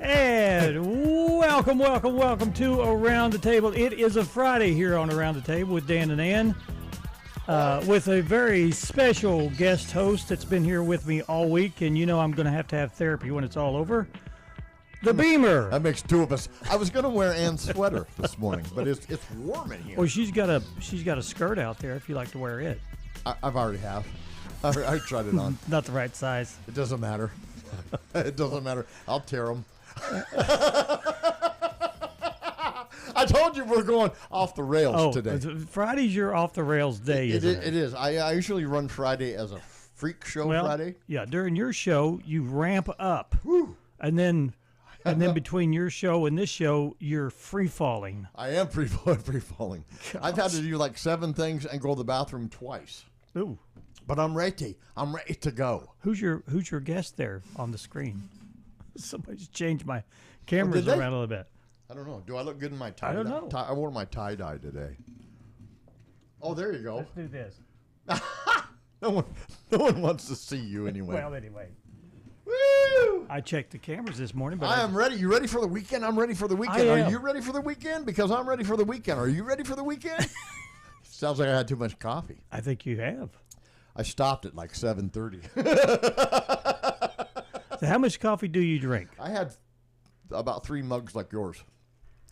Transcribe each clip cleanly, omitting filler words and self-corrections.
And welcome to Around the Table. It is a Friday here on Around the Table with Dan and Ann, with a very special guest host that's been here with me all week, and you know I'm going to have therapy when it's all over. The Beemer. That makes two of us. I was going to wear Ann's sweater this morning, but it's warm in here. Well, she's got a skirt out there if you like to wear it. I've already have. I tried it on. Not the right size. It doesn't matter. It doesn't matter. I'll tear them. I told you we're going off the rails today. Friday's your off the rails day, isn't it? It is. I usually run Friday as a freak show Friday. Yeah, during your show, you ramp up. Whew. And then between your show and this show, you're free falling. I am free falling. I've had to do like 7 things and go to the bathroom twice. Ooh. But I'm ready. I'm ready to go. Who's your guest there on the screen? Somebody's changed my cameras around a little bit. I don't know. Do I look good in my tie-dye? I don't know. I wore my tie-dye today. Oh, there you go. Let's do this. No one wants to see you anyway. Well, anyway. Woo! I checked the cameras this morning, but I am ready. You ready for the weekend? I'm ready for the weekend. Are you ready for the weekend? Because I'm ready for the weekend. Are you ready for the weekend? Sounds like I had too much coffee. I think you have. I stopped at like 7:30. So how much coffee do you drink? I had about 3 mugs like yours.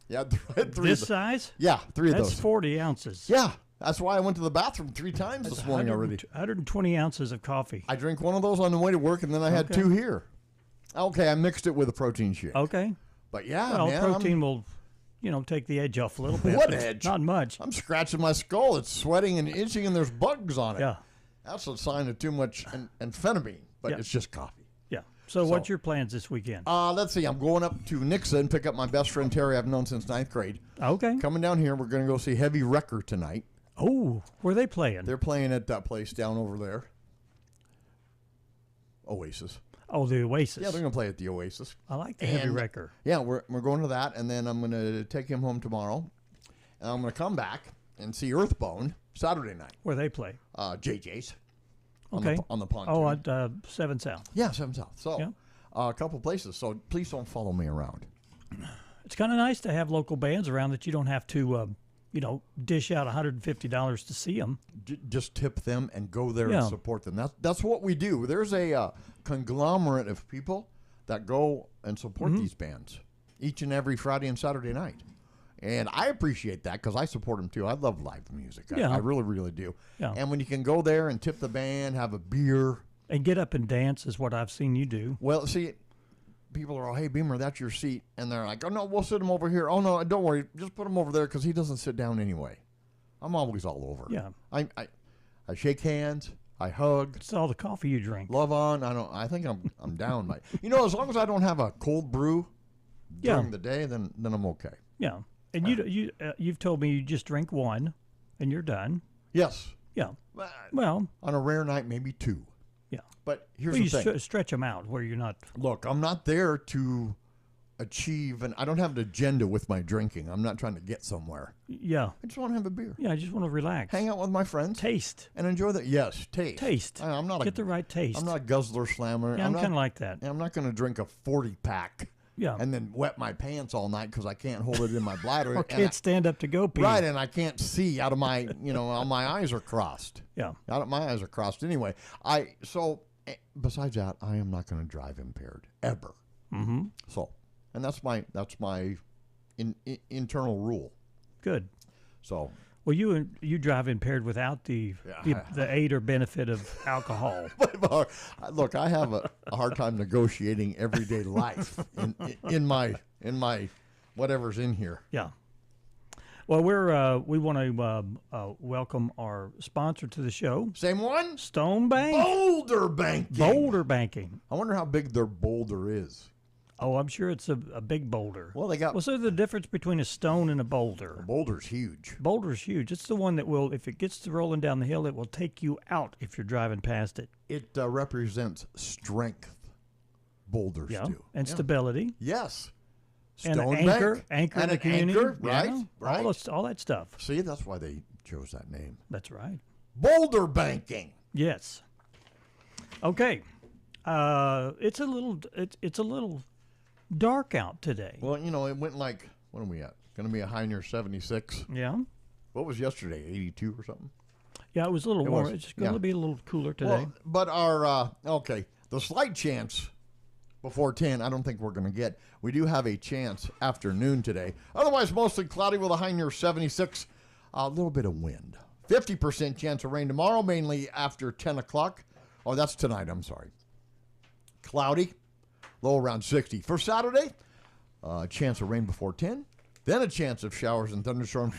Yeah, I had 3 this size? Yeah, 3 of those. That's 40 ounces. Yeah, that's why I went to the bathroom 3 times this morning already. 120 ounces of coffee. I drank one of those on the way to work, and then I had 2 here. Okay, I mixed it with a protein shake. Okay. But yeah, well, man, protein will, take the edge off a little bit. What edge? Not much. I'm scratching my skull. It's sweating and itching, and there's bugs on it. Yeah. That's a sign of too much amphetamine, but it's just coffee. Yeah. So what's your plans this weekend? Let's see. I'm going up to Nixa and pick up my best friend Terry I've known since 9th grade. Okay. Coming down here, we're going to go see Heavy Wrecker tonight. Oh, where are they playing? They're playing at that place down over there. Oasis. Oh, the Oasis. Yeah, they're going to play at the Oasis. I like the Heavy Wrecker. Yeah, we're going to that, and then I'm going to take him home tomorrow. And I'm going to come back and see Earthbone Saturday night. Where they play? JJ's. Okay. On the pontoon. Oh, at 7 South. Yeah, 7 South. So, a couple places. So, please don't follow me around. It's kind of nice to have local bands around that you don't have to, dish out $150 to see them. Just tip them and go there and support them. That's what we do. There's a conglomerate of people that go and support these bands each and every Friday and Saturday night. And I appreciate that because I support them too. I love live music. I really, really do. Yeah. And when you can go there and tip the band, have a beer. And get up and dance is what I've seen you do. Well, see, people are all, hey, Beemer, that's your seat. And they're like, oh, no, we'll sit him over here. Oh, no, don't worry. Just put him over there because he doesn't sit down anyway. I'm always all over. Yeah. I shake hands. I hug. It's all the coffee you drink. Love on. I think I'm down. As long as I don't have a cold brew during the day, then I'm okay. Yeah. And you've told me you just drink 1, and you're done. Yes. Yeah. Well, on a rare night, maybe 2. Yeah. But here's the thing. Stretch them out where you're not. Look, I'm not there to achieve, and I don't have an agenda with my drinking. I'm not trying to get somewhere. Yeah. I just want to have a beer. Yeah, I just want to relax. Hang out with my friends. Taste. And enjoy that. Yes, taste. Taste. I'm not Get the right taste. I'm not a guzzler slammer. Yeah, I'm kind of like that. I'm not going to drink a 40-pack. Yeah. And then wet my pants all night because I can't hold it in my bladder. Or can't stand up to go pee. Right, and I can't see out of my, my eyes are crossed. Yeah. My eyes are crossed anyway. Besides that, I am not going to drive impaired ever. Mm-hmm. So, and that's my internal rule. Good. So. Well, you drive impaired without the aid or benefit of alcohol. Look, I have a hard time negotiating everyday life in my whatever's in here. Yeah. Well, we want to welcome our sponsor to the show. Same one? Stone Bank. Boulder Banking. Boulder Banking. I wonder how big their boulder is. Oh, I'm sure it's a big boulder. Well, they got. What's the difference between a stone and a boulder? A boulder's huge. Boulder's huge. It's the one that will, if it gets to rolling down the hill, it will take you out if you're driving past it. It represents strength. Boulders do. And stability. Yes. And Stone anchor Bank. in the community. Anchor, right? Right. All that stuff. See, that's why they chose that name. That's right. Boulder Banking. Yes. Okay. It's a little dark out today. Well, it went like, what are we at? Going to be a high near 76. Yeah. What was yesterday? 82 or something? Yeah, it was a little warmer. It's going to be a little cooler today. Well, but our, the slight chance before 10, I don't think we're going to get. We do have a chance afternoon today. Otherwise, mostly cloudy with a high near 76. A little bit of wind. 50% chance of rain tomorrow, mainly after 10 o'clock. Oh, that's tonight. I'm sorry. Cloudy, low around 60. For Saturday, a chance of rain before 10. Then a chance of showers and thunderstorms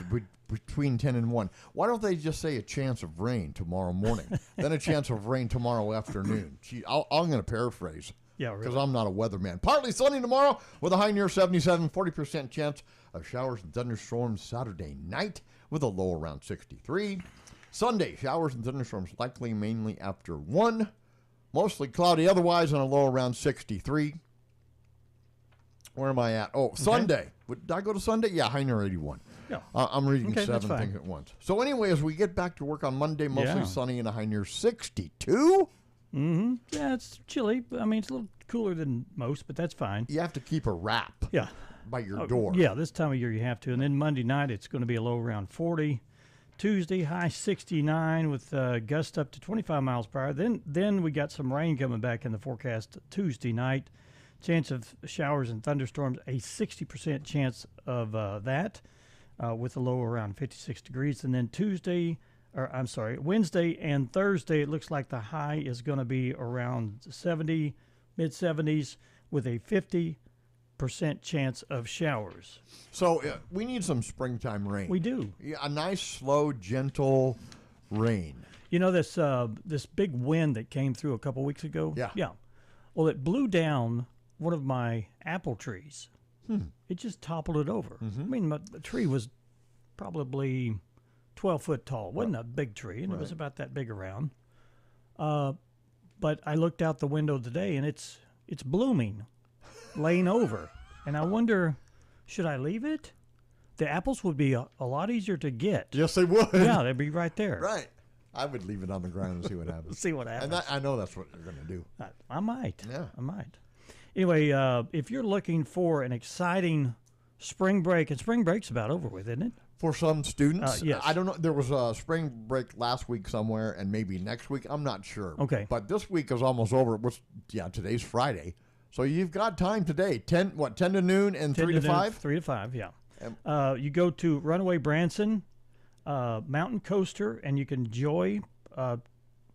between 10 and 1. Why don't they just say a chance of rain tomorrow morning? Then a chance of rain tomorrow afternoon. Gee, I'm going to paraphrase. Yeah, really. Because I'm not a weatherman. Partly sunny tomorrow with a high near 77. 40% chance of showers and thunderstorms Saturday night with a low around 63. Sunday, showers and thunderstorms likely mainly after 1. Mostly cloudy otherwise and a low around 63. Where am I at? Oh, okay. Sunday. Did I go to Sunday? Yeah, high near 81. Yeah. I'm reading 7 things at once. So anyway, as we get back to work on Monday, mostly sunny and a high near 62. Mm-hmm. Yeah, it's chilly. I mean, it's a little cooler than most, but that's fine. You have to keep a wrap by your door. Yeah, this time of year you have to. And then Monday night, it's going to be a low around 40. Tuesday, high 69 with gusts up to 25 miles per hour. Then we got some rain coming back in the forecast Tuesday night. Chance of showers and thunderstorms, a 60% chance of that with a low around 56 degrees. And then Wednesday and Thursday, it looks like the high is going to be around 70, mid-70s with a 50% chance of showers. So we need some springtime rain. We do. Yeah, a nice, slow, gentle rain. You know this big wind that came through a couple weeks ago? Yeah. Yeah. Well, it blew down one of my apple trees. It just toppled it over. Mm-hmm. I mean, the tree was probably 12 foot tall. It wasn't a big tree, and it was about that big around. But I looked out the window today, and it's blooming, laying over. And I wonder, should I leave it? The apples would be a lot easier to get. Yes, they would. Yeah, they'd be right there. Right. I would leave it on the ground and see what happens. See what happens. And I know that's what you're going to do. I might. Yeah. I might. Anyway, if you're looking for an exciting spring break, and spring break's about over with, isn't it? For some students, yes. I don't know. There was a spring break last week somewhere, and maybe next week. I'm not sure. Okay. But this week is almost over. Today's Friday, so you've got time today. 10 to noon and 3 to 5? 3 to 5, yeah. You go to Runaway Branson Mountain Coaster, and you can enjoy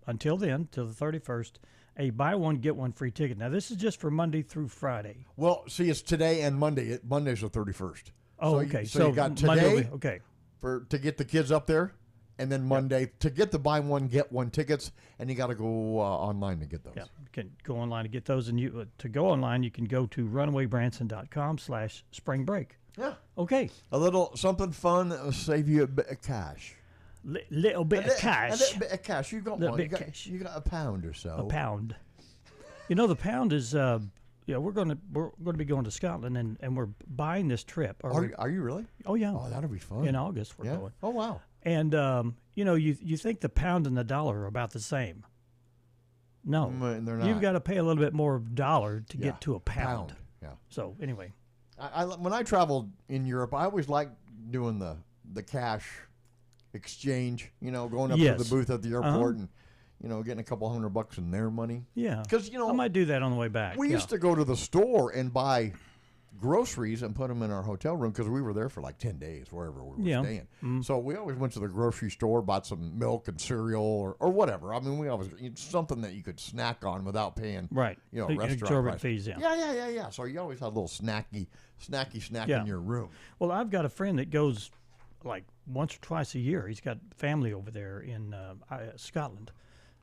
until then, till the 31st. A buy one, get one free ticket. Now, this is just for Monday through Friday. Well, see, it's today and Monday. Monday's the 31st. Oh, okay. So you got today okay. to get the kids up there, and then Monday to get the buy one, get one tickets, and you got to go online to get those. Yeah, you can go online to get those. And to go online, you can go to runawaybranson.com/spring break. Yeah. Okay. A little something fun that will save you a bit of cash. Little bit of cash. A little bit of cash. You got little one. Cash. You got a pound or so. A pound. You know, the pound is. We're going to be going to Scotland, and we're buying this trip. Are you really? Oh yeah. Oh, that'll be fun. In August we're going. Oh wow. And you think the pound and the dollar are about the same. No, they're not. You've got to pay a little bit more dollar to get to a pound. Yeah. So anyway, when I traveled in Europe, I always liked doing the cash exchange. Going up to the booth at the airport and getting a couple $100 in their money. Yeah. Because I might do that on the way back. We used to go to the store and buy groceries and put them in our hotel room because we were there for like 10 days wherever we were staying. Mm-hmm. So we always went to the grocery store, bought some milk and cereal or whatever. I mean, we always something that you could snack on without paying restaurant price. Fees. Yeah. So you always had a little snacky in your room. Well, I've got a friend that goes like once or twice a year. He's got family over there in Scotland.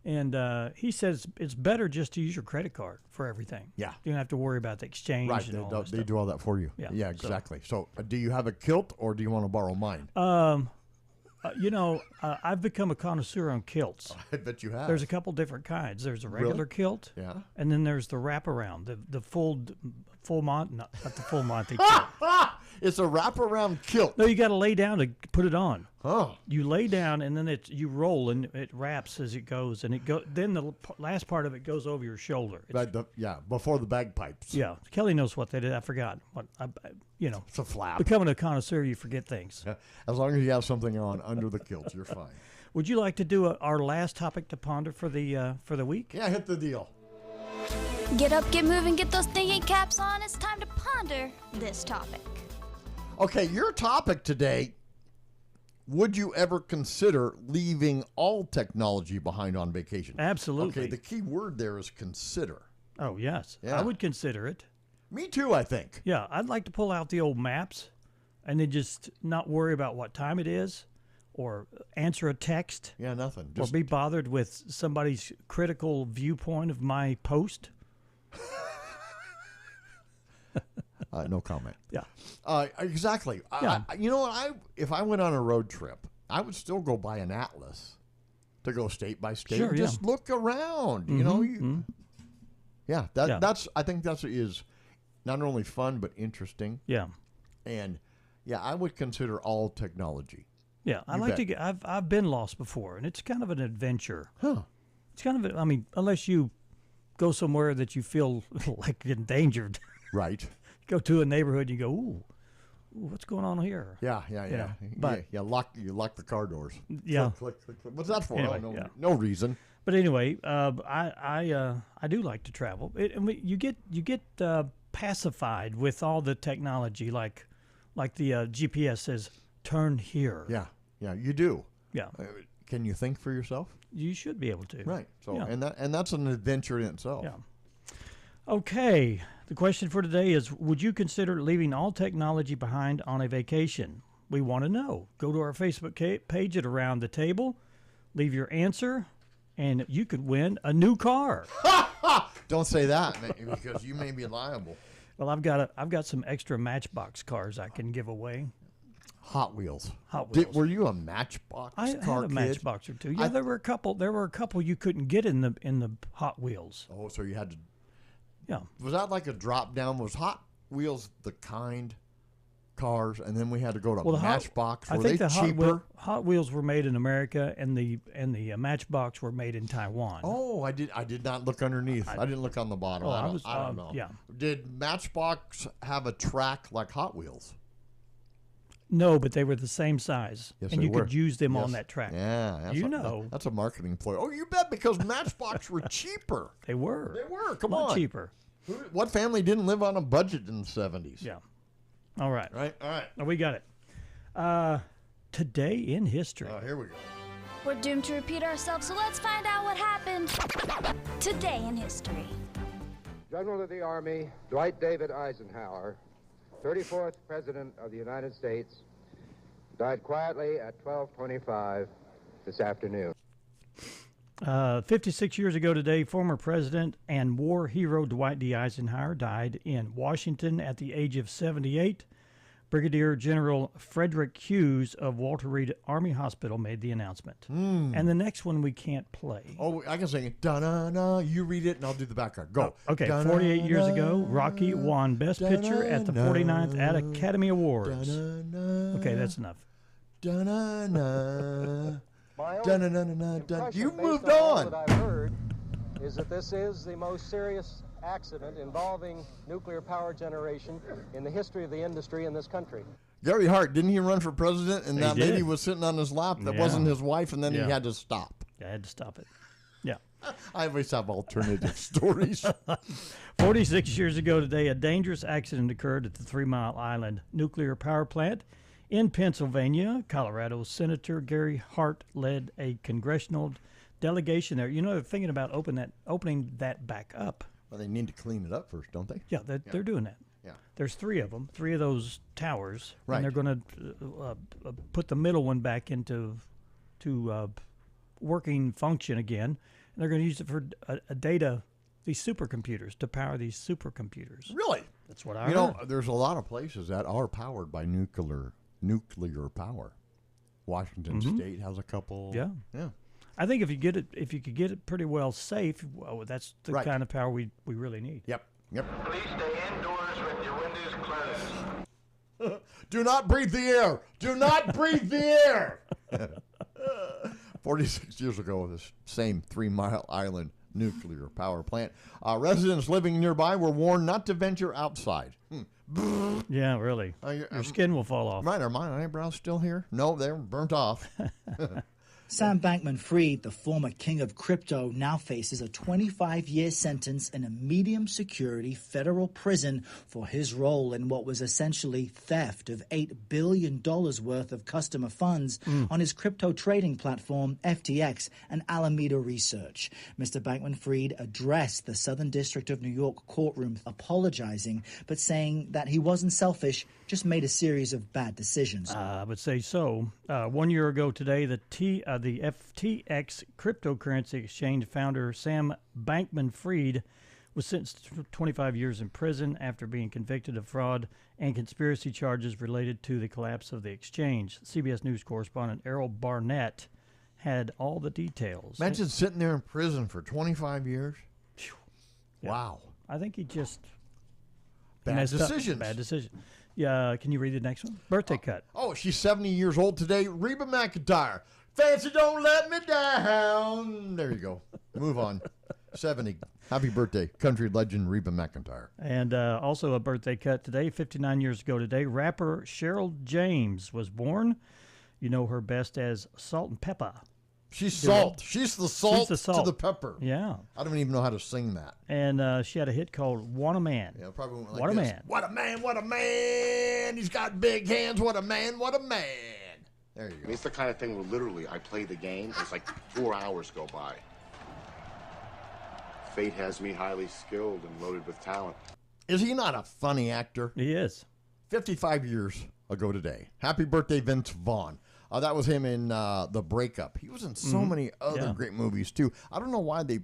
And he says it's better just to use your credit card for everything. Yeah. You don't have to worry about the exchange. Right. They do all that for you. Yeah, exactly. So do you have a kilt or do you want to borrow mine? I've become a connoisseur on kilts. I bet you have. There's a couple different kinds. There's a regular kilt. Yeah. And then there's the wraparound, the full Monty, not the full Monty kilt. It's a wraparound kilt. No, you got to lay down to put it on. Oh. You lay down and then you roll and it wraps as it goes, and then the last part of it goes over your shoulder. Before the bagpipes. Yeah, Kelly knows what they did. I forgot. It's a flap. Becoming a connoisseur, you forget things. Yeah. As long as you have something on under the kilt, you're fine. Would you like to do our last topic to ponder for the week? Yeah, hit the deal. Get up, get moving, get those thinking caps on. It's time to ponder this topic. Okay, your topic today, would you ever consider leaving all technology behind on vacation? Absolutely. Okay, the key word there is consider. Oh, yes. Yeah. I would consider it. Me too, I think. Yeah, I'd like to pull out the old maps and then just not worry about what time it is or answer a text. Yeah, nothing. Or be bothered with somebody's critical viewpoint of my post. No comment. Yeah. Exactly. Yeah. You know what? If I went on a road trip, I would still go buy an atlas to go state by state. Sure, just look around. Mm-hmm, That's. I think that is not only fun but interesting. Yeah. And I would consider all technology. Yeah, I like to get. I've been lost before, and it's kind of an adventure. Huh? It's kind of. Unless you go somewhere that you feel like endangered. Right. Go to a neighborhood, you go, ooh, what's going on here? Yeah. But you lock the car doors. Yeah. Click. What's that for? Anyway, no reason. But anyway, I do like to travel. You get pacified with all the technology, like the GPS says, turn here. Yeah, you do. Yeah. Can you think for yourself? You should be able to. Right. So yeah. and that's an adventure in itself. Yeah. Okay. The question for today is, would you consider leaving all technology behind on a vacation? We want to know. Go to our Facebook page at Around the Table, leave your answer, and you could win a new car. Don't say that, because you may be liable. Well, I've got some extra Matchbox cars I can give away. Hot Wheels. Were you a Matchbox car kid? I had a Matchbox or two. Yeah, there were a couple you couldn't get in the Hot Wheels. Oh, so you had to. Yeah. Was that like a drop down? Was Hot Wheels the kind cars, and then we had to go to Matchbox? Were they cheaper? Hot Wheels were made in America, and the Matchbox were made in Taiwan. Oh, I did not look underneath. I didn't look on the bottom. I don't know. Yeah. Did Matchbox have a track like Hot Wheels? No, but they were the same size, yes, and you could use them on that track. Yeah, that's a marketing ploy. Oh, you bet, because Matchbox were cheaper. They were. Come on. Cheaper. What family didn't live on a budget in the 70s? Yeah. All right. All right. We got it. Today in history. Oh, here we go. We're doomed to repeat ourselves, so let's find out what happened today in history. General of the Army Dwight David Eisenhower, 34th President of the United States, died quietly at 12:25 this afternoon. 56 years ago today, former President and war hero Dwight D. Eisenhower died in Washington at the age of 78. Brigadier General Frederick Hughes of Walter Reed Army Hospital made the announcement. And the next one we can't play. Oh, I can sing it. Da-na-na. You read it, and I'll do the background. Go. Oh, okay, 48 years ago, Rocky won Best Picture at the 49th Academy Awards. Okay, that's enough. Da-na-na. My Da-na-na-na-na. You moved based all on. that I've heard is that this is the most serious accident involving nuclear power generation in the history of the industry in this country. Gary Hart, didn't he run for president? And that did. lady was sitting on his lap that wasn't his wife, and then he had to stop. Yeah, I had to stop it. Yeah. I always have alternative stories. 46 years ago today, a dangerous accident occurred at the 3 Mile Island nuclear power plant in Pennsylvania. Colorado Senator Gary Hart led a congressional delegation there. You know, they're thinking about opening that back up. Well, they need to clean it up first, don't they? Yeah, they're doing that. Yeah. There's 3 of them, 3 of those towers. Right. And they're going to put the middle one back into working function again. And they're going to use it for these supercomputers, to power these supercomputers. Really? That's what I heard. know, there's a lot of places that are powered by nuclear power. Washington State has a couple. Yeah. Yeah. I think if you could get it pretty well safe, well, that's the kind of power we really need. Yep. Please stay indoors with your windows closed. Do not breathe the air. Do not breathe the air. 46 years ago, this same 3 Mile Island nuclear power plant, residents living nearby were warned not to venture outside. Yeah, really. Your skin will fall off. Right, are my eyebrows still here? No, they're burnt off. Sam Bankman-Fried, the former king of crypto, now faces a 25-year sentence in a medium-security federal prison for his role in what was essentially theft of $8 billion worth of customer funds on his crypto trading platform, FTX, and Alameda Research. Mr. Bankman-Fried addressed the Southern District of New York courtroom apologizing, but saying that he wasn't selfish, just made a series of bad decisions. I would say so. 1 year ago today, the FTX cryptocurrency exchange founder Sam Bankman-Fried was sentenced to 25 years in prison after being convicted of fraud and conspiracy charges related to the collapse of the exchange. CBS News correspondent Errol Barnett had all the details. Imagine sitting there in prison for 25 years. Yeah. Wow. I think he just Bad decisions. Bad decision. Yeah, can you read the next one? Birthday cut. Oh, she's 70 years old today. Reba McEntire. Fancy don't let me down. There you go. Move on. 70. Happy birthday, country legend Reba McEntire. And also a birthday cut today, 59 years ago today. Rapper Cheryl James was born. You know her best as Salt and Pepper. She's salt. She's the salt to the pepper. Yeah. I don't even know how to sing that. And she had a hit called Want a Man. Yeah, probably went like What a this. Man. What a man, what a man. He's got big hands. What a man, what a man. There you go. It's the kind of thing where literally I play the game. It's like 4 hours go by. Fate has me highly skilled and loaded with talent. Is he not a funny actor? He is. 55 years ago today. Happy birthday, Vince Vaughn. That was him in The Breakup. He was in so many other great movies, too. I don't know why they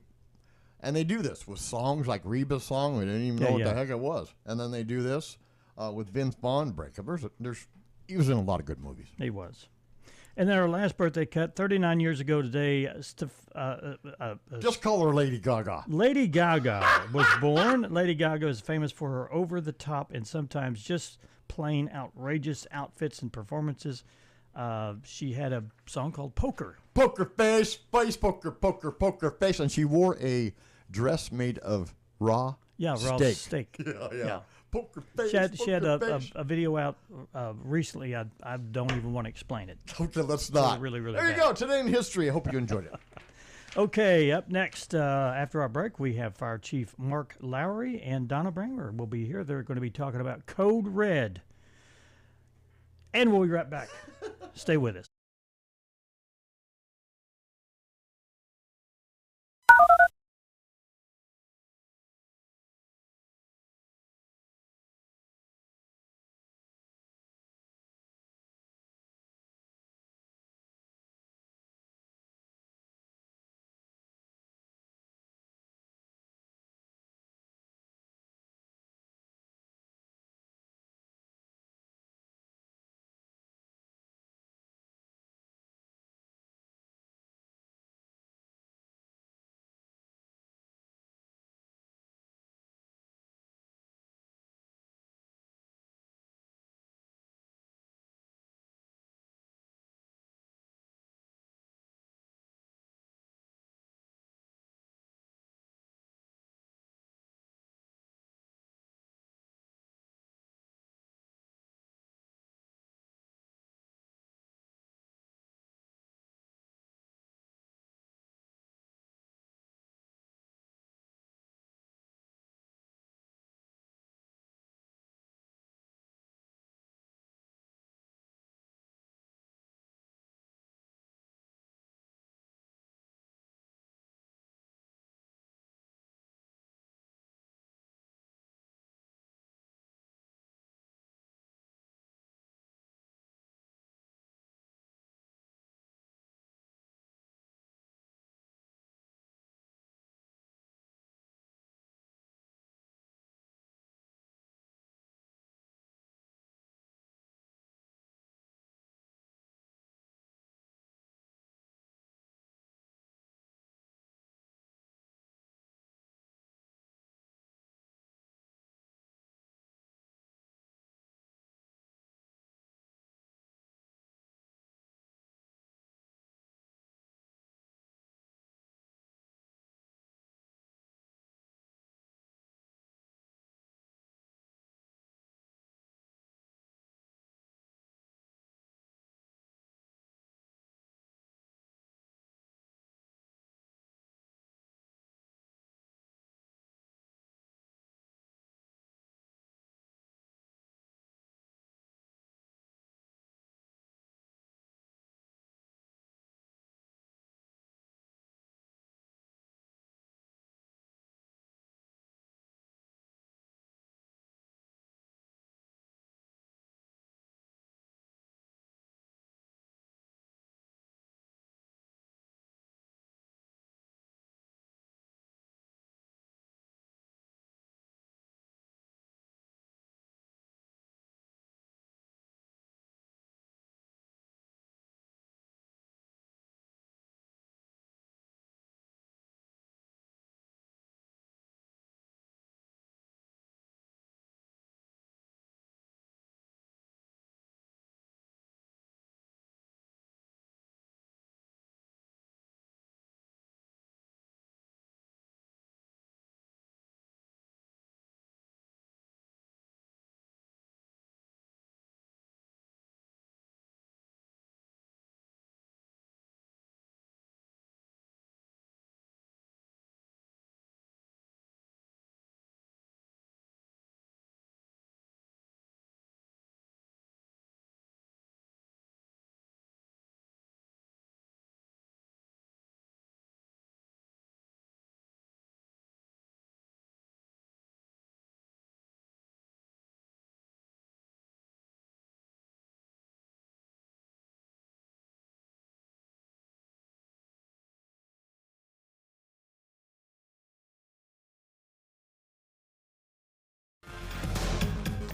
do this with songs like Reba's song. We didn't even know what the heck it was. And then they do this with Vince Vaughn, Breakup. He was in a lot of good movies. He was. And then our last birthday cut, 39 years ago today, just call her Lady Gaga. Lady Gaga was born. Lady Gaga is famous for her over-the-top and sometimes just plain outrageous outfits and performances. She had a song called Poker. Poker face, poker, poker, poker face. And she wore a dress made of raw steak. Yeah. Poker face, she had a video out recently. I don't even want to explain it. Okay, let's not. Really, really there you bad. go. Today in history. I hope you enjoyed it. Okay, up next, after our break, we have Fire Chief Marc Lowery and Donna Braymer will be here. They're going to be talking about Code Red. And we'll be right back. Stay with us.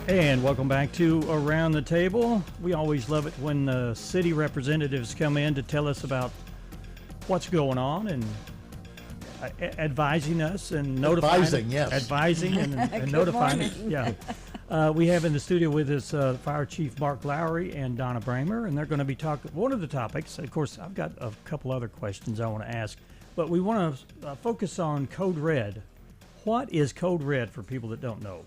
And welcome back to Around the Table. We always love it when the city representatives come in to tell us about what's going on and advising us and notifying. Advising and notifying us. Yeah. We have in the studio with us Fire Chief Marc Lowery and Donna Braymer, and they're going to be talking. One of the topics, of course, I've got a couple other questions I want to ask, but we want to focus on Code Red. What is Code Red for people that don't know?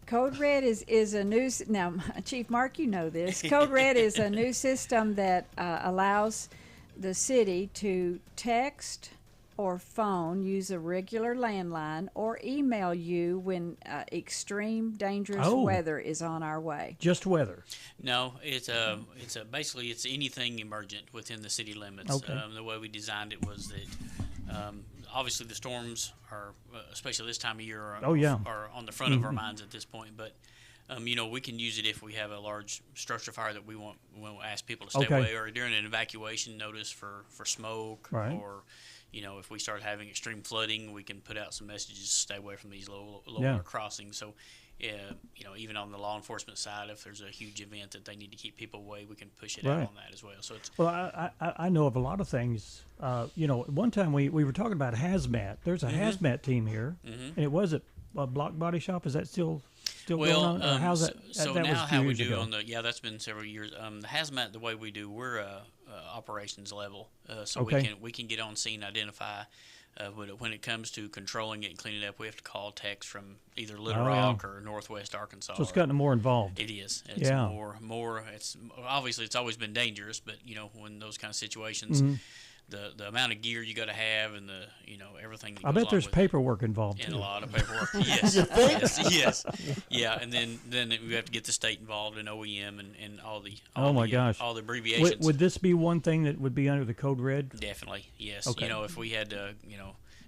Code Red is a new, now Chief Marc, you know this. Code Red is a new system that allows the city to text or phone, use a regular landline, or email you when extreme dangerous weather is on our way. Just weather? No, it's basically it's anything emergent within the city limits. Okay. The way we designed it was that obviously the storms are, especially this time of year, are on the front of our minds at this point. But we can use it if we have a large structure fire that we won't ask people to stay away, or during an evacuation notice for smoke, or if we start having extreme flooding, we can put out some messages to stay away from these lower crossings. So, even on the law enforcement side, if there's a huge event that they need to keep people away, we can push it out on that as well. So it's I know of a lot of things. One time we were talking about hazmat. There's a hazmat team here, and it was at Block Body Shop. Is that still going on? Or how's that? So that now was how we do ago. on that's been several years. The hazmat, the way we do, we're operations level, so we can get on scene, identify. When it comes to controlling it and cleaning it up, we have to call text from either Little Rock or Northwest Arkansas. So it's gotten more involved. It is. It's more. It's obviously it's always been dangerous, but when those kind of situations, the amount of gear you got to have and the everything. That I bet there's paperwork involved and too. a lot of paperwork. Yes, yes, yeah. And then we have to get the state involved in OEM and all the all the abbreviations. Would this be one thing that would be under the Code Red? Definitely, yes. Okay. If we had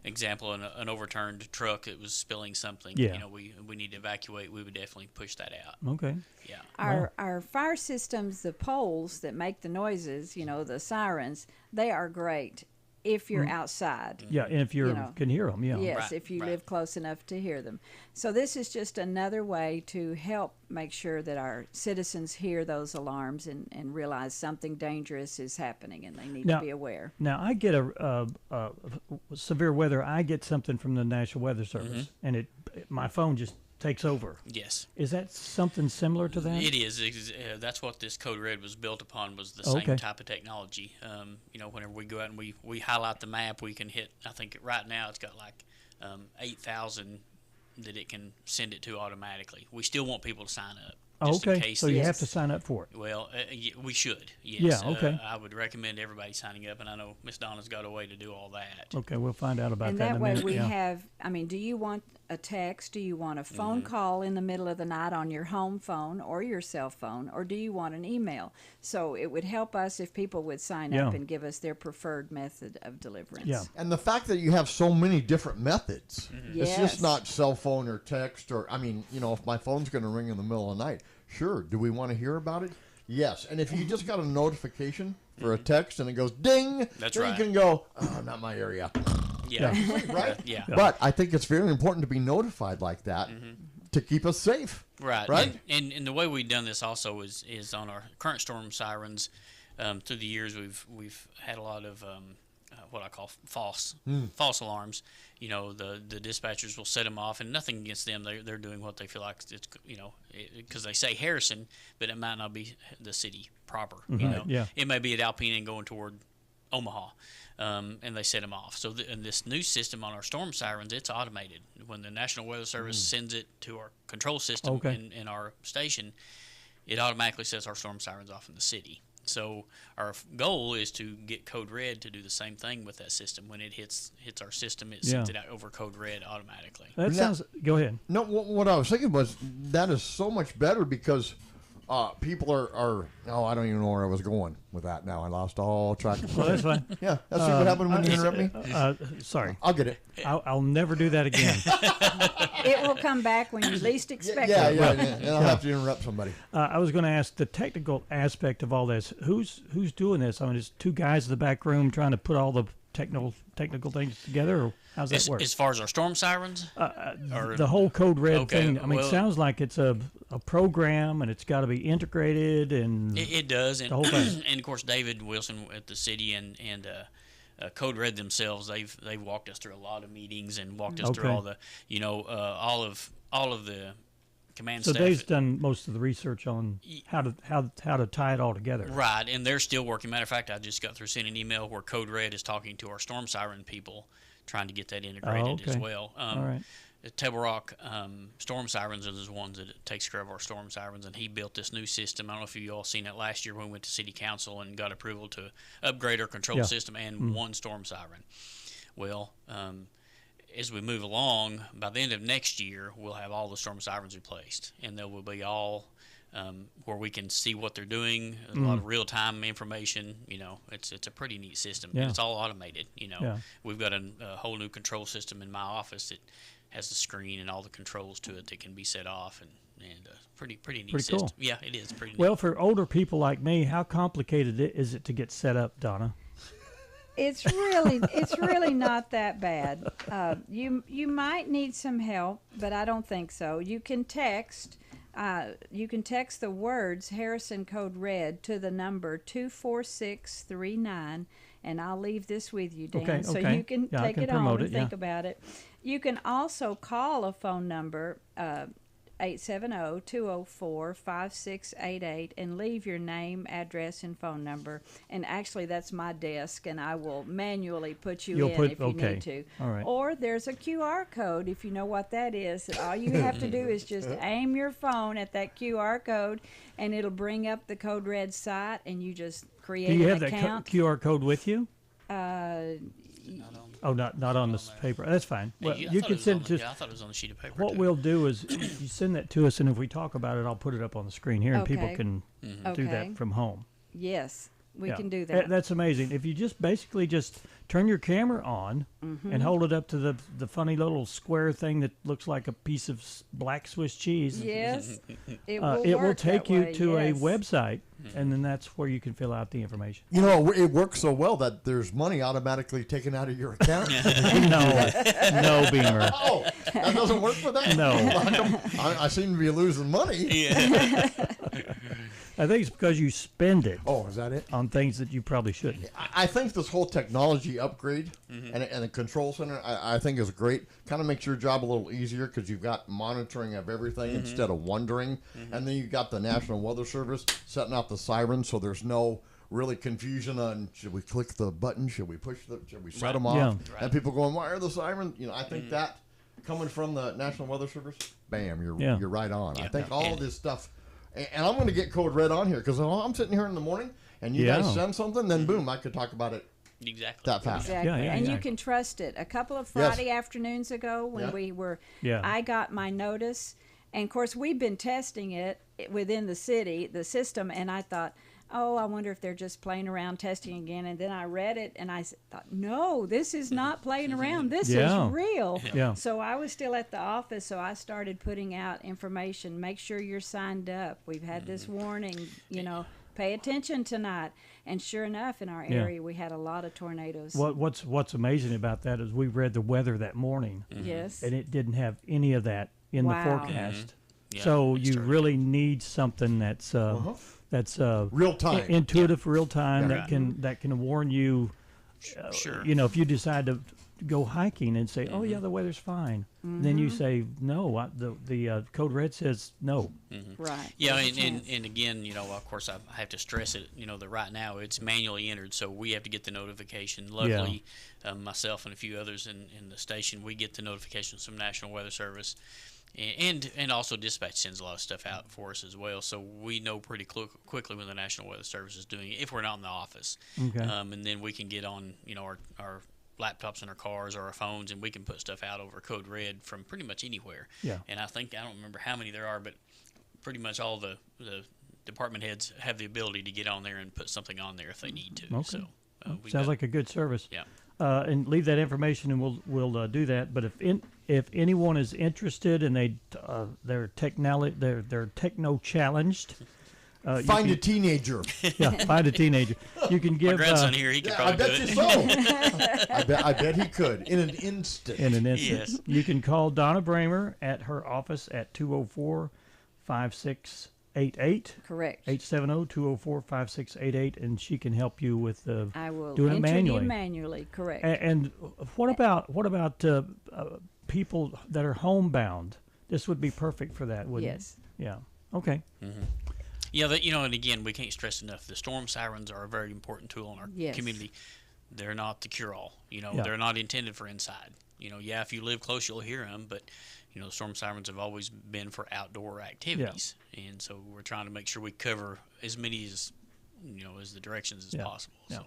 example an overturned truck that was spilling something, we need to evacuate, we would definitely push that out. Okay. Yeah. Our fire systems, the poles that make the noises, the sirens, they are great if you're outside. Yeah, and if you can hear them, Yes, if you live close enough to hear them. So this is just another way to help make sure that our citizens hear those alarms and realize something dangerous is happening and they need to be aware. Now, I get a severe weather. I get something from the National Weather Service, and my phone just takes over. Yes. Is that something similar to that? It is. That's what this Code Red was built upon, was the same type of technology. Whenever we go out and we highlight the map, we can hit, I think right now it's got like 8,000 that it can send it to automatically. We still want people to sign up. In case so you have to sign up for it. Well, we should, yes. Yeah, okay. I would recommend everybody signing up, and I know Miss Donna's got a way to do all that. Okay, we'll find out about and that in a minute. And that way we have, do you want a text? Do you want a phone call in the middle of the night on your home phone or your cell phone, or do you want an email? So it would help us if people would sign up and give us their preferred method of deliverance. Yeah. And the fact that you have so many different methods. It's just not cell phone or text or, if my phone's going to ring in the middle of the night, sure. Do we want to hear about it? Yes. And if you just got a notification for a text and it goes ding, that's then right. You can go, oh, not my area. Yeah. Right? Yeah. But I think it's very important to be notified like that to keep us safe. Right. Right. And the way we've done this also is on our current storm sirens. Through the years, we've had a lot of what I call false alarms. The dispatchers will set them off, and nothing against them. They're doing what they feel like it's because they say Harrison, but it might not be the city proper. It may be at Alpena and going toward Omaha, and they set them off. So in this new system on our storm sirens, it's automated. When the National Weather Service sends it to our control system in our station, it automatically sets our storm sirens off in the city. So our goal is to get Code Red to do the same thing with that system. When it hits our system, it sends it out over Code Red automatically. That sounds. Go ahead. No, what I was thinking was that is so much better because people are. Oh, I don't even know where I was going with that. Now I lost all track of. Well, that's fine. Yeah, that's what happened when you interrupt me. Sorry. I'll get it. I'll never do that again. It will come back when you least expect it. Yeah. And I'll have to interrupt somebody. I was going to ask the technical aspect of all this. Who's doing this? It's two guys in the back room trying to put all the technical things together, or how's that work? As far as our storm sirens, The whole Code Red thing. I mean, it sounds like it's a program, and it's got to be integrated, and it does. And, the whole thing. And of course, David Wilson at the city and Code Red themselves, they've walked us through a lot of meetings and walked us through all the all of the command so staff. Dave's done most of the research on how to tie it all together. Right, and they're still working. Matter of fact, I just got through sending an email where Code Red is talking to our storm siren people, trying to get that integrated as well. All right. Table Rock Storm Sirens is the ones that takes care of our storm sirens, and he built this new system. I don't know if you all seen it last year when we went to City Council and got approval to upgrade our control system and one storm siren. Well, as we move along, by the end of next year, we'll have all the storm sirens replaced, and they will be all where we can see what they're doing, a lot of real-time information. It's a pretty neat system. Yeah. And it's all automated. Yeah. We've got a whole new control system in my office that has the screen and all the controls to it that can be set off, and pretty neat system. Cool. Yeah, it is pretty neat. Well, for older people like me, how complicated is it to get set up, Donna? It's really not that bad. You might need some help, but I don't think so. You can text the words Harrison Code Red to the number 24639, and I'll leave this with you, Dan, so you can take it home and think about it. You can also call a phone number 870-204-5688 and leave your name, address, and phone number. And actually, that's my desk, and I will manually put you if you need to. All right. Or there's a QR code, if you know what that is. All you have to do is just aim your phone at that QR code, and it'll bring up the Code Red site, and you just create an account. Do you have that QR code with you? Not on this paper. That's fine. Well, you can send it to. I thought it was on the sheet of paper. What we'll do is you send that to us, and if we talk about it, I'll put it up on the screen here, and people can do that from home. Yes, we can do that. That's amazing. If you just basically turn your camera on and hold it up to the funny little square thing that looks like a piece of black Swiss cheese. Yes, it will take you to a website, and then that's where you can fill out the information. It works so well that there's money automatically taken out of your account. No, Beemer. Oh, that doesn't work for that? No. I seem to be losing money. Yeah. I think it's because you spend it. Oh, is that it? On things that you probably shouldn't. I think this whole technology upgrade and the control center, I think is great. Kind of makes your job a little easier because you've got monitoring of everything instead of wondering. And then you've got the National Weather Service setting out the sirens, so there's no really confusion on should we click the button, should we set them off? Yeah. Right. And people going, why are the sirens? I think that coming from the National Weather Service, bam, you're right on. I think all this stuff. And I'm going to get Code Red on here because I'm sitting here in the morning and you guys send something, then boom, I could talk about it that fast. Exactly. And you can trust it. A couple of Friday afternoons ago when we were, I got my notice. And, of course, we've been testing it within the city, the system, and I thought, I wonder if they're just playing around testing again. And then I read it, and I thought, no, this is not playing around. This is real. Yeah. So I was still at the office, so I started putting out information. Make sure you're signed up. We've had this warning, pay attention tonight. And sure enough, in our area, we had a lot of tornadoes. What's amazing about that is we read the weather that morning. Yes. And it didn't have any of that in the forecast. Yeah, so you really need something that's real time, intuitive, real time that can warn you. Sure. If you decide to go hiking and say, "Oh yeah, the weather's fine," then you say, "No, the Code Red says no." Right. Yeah, and again, of course, I have to stress it. That right now it's manually entered, so we have to get the notification. Luckily, myself and a few others in the station, we get the notifications from National Weather Service. And also dispatch sends a lot of stuff out for us as well, so we know pretty quickly when the National Weather Service is doing it if we're not in the office. Okay. And then we can get on our laptops in our cars or our phones, and we can put stuff out over Code Red from pretty much anywhere. Yeah. And I don't remember how many there are, but pretty much all the department heads have the ability to get on there and put something on there if they need to. Okay. So sounds like a good service. Yeah. And leave that information, and we'll do that. But if anyone is interested and they're techno challenged, Find a teenager. Yeah, find a teenager. You can give. My grandson here, he could probably do it. I bet you so. I bet he could in an instant. In an instant. Yes. You can call Donna Braymer at her office at 204-5688. Correct. 870-204-5688, and she can help you with I will doing it enter manually. you manually. Correct. And what about people that are homebound? This would be perfect for that, wouldn't Yes. it? Yeah. Okay. Mm-hmm. Yeah, and again, we can't stress enough, the storm sirens are a very important tool in our community. They're not the cure-all. They're not intended for inside. If you live close, you'll hear them, but, storm sirens have always been for outdoor activities. Yeah. And so we're trying to make sure we cover as many as the directions as possible. Yeah. So.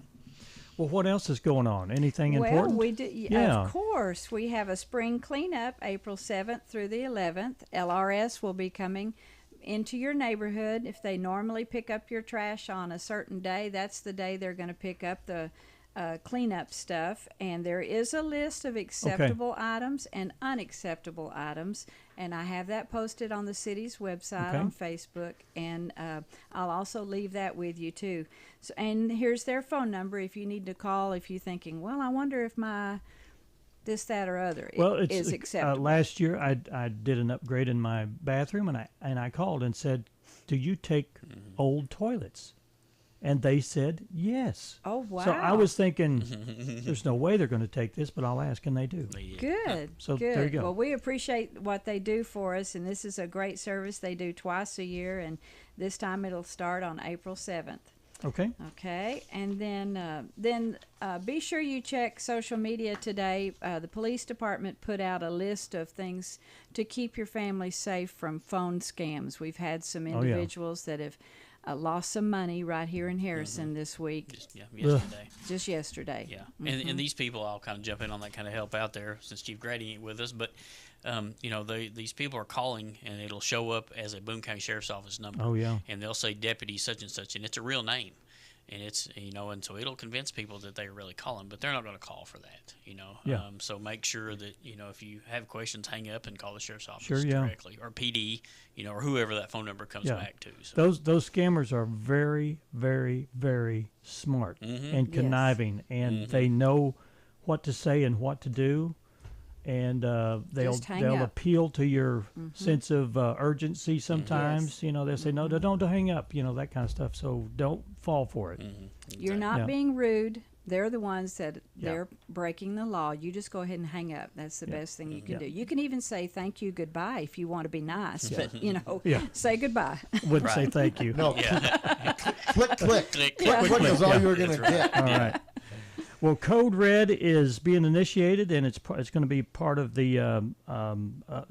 Well, what else is going on? Anything important? Well, we do. Yeah. Of course, we have a spring cleanup April 7th through the 11th. LRS will be coming into your neighborhood. If they normally pick up your trash on a certain day, that's the day they're going to pick up the cleanup stuff. And there is a list of acceptable items and unacceptable items, and I have that posted on the city's website on Facebook, and I'll also leave that with you too. So, and here's their phone number if you need to call, if you're thinking, well, I wonder if my this, that, or other is acceptable. Last year I did an upgrade in my bathroom, and I called and said, do you take old toilets? And they said yes. Oh, wow. So I was thinking, there's no way they're going to take this, but I'll ask, and they do. Good. So good. there you go. Well, we appreciate what they do for us, and this is a great service they do twice a year, and this time it'll start on April 7th. Okay. Okay, and then be sure you check social media today. The police department put out a list of things to keep your family safe from phone scams. We've had some individuals that have lost some money right here in Harrison this week. Yesterday. Just yesterday. Yeah, and these people, I'll kind of jump in on that, kind of help out there since Chief Grady ain't with us, but these people are calling, and it'll show up as a Boone County Sheriff's Office number. Oh, yeah. And they'll say deputy such and such, and it's a real name. And it's, and so it'll convince people that they're really calling, but they're not going to call for that, Yeah. So make sure that, if you have questions, hang up and call the Sheriff's Office directly, or PD, or whoever that phone number comes back to. So. Those scammers are very, very, very smart and conniving, and they know what to say and what to do. And they'll appeal to your sense of urgency sometimes. Yes. They'll say, no, don't hang up, that kind of stuff. So don't fall for it. Exactly. You're not being rude. They're the ones that they're breaking the law. You just go ahead and hang up. That's the best thing you can do. You can even say thank you, goodbye if you want to be nice, but, say goodbye. Wouldn't say thank you. No. Click, click. Click is all you're going to get. All right. Well, Code Red is being initiated, and it's going to be part of the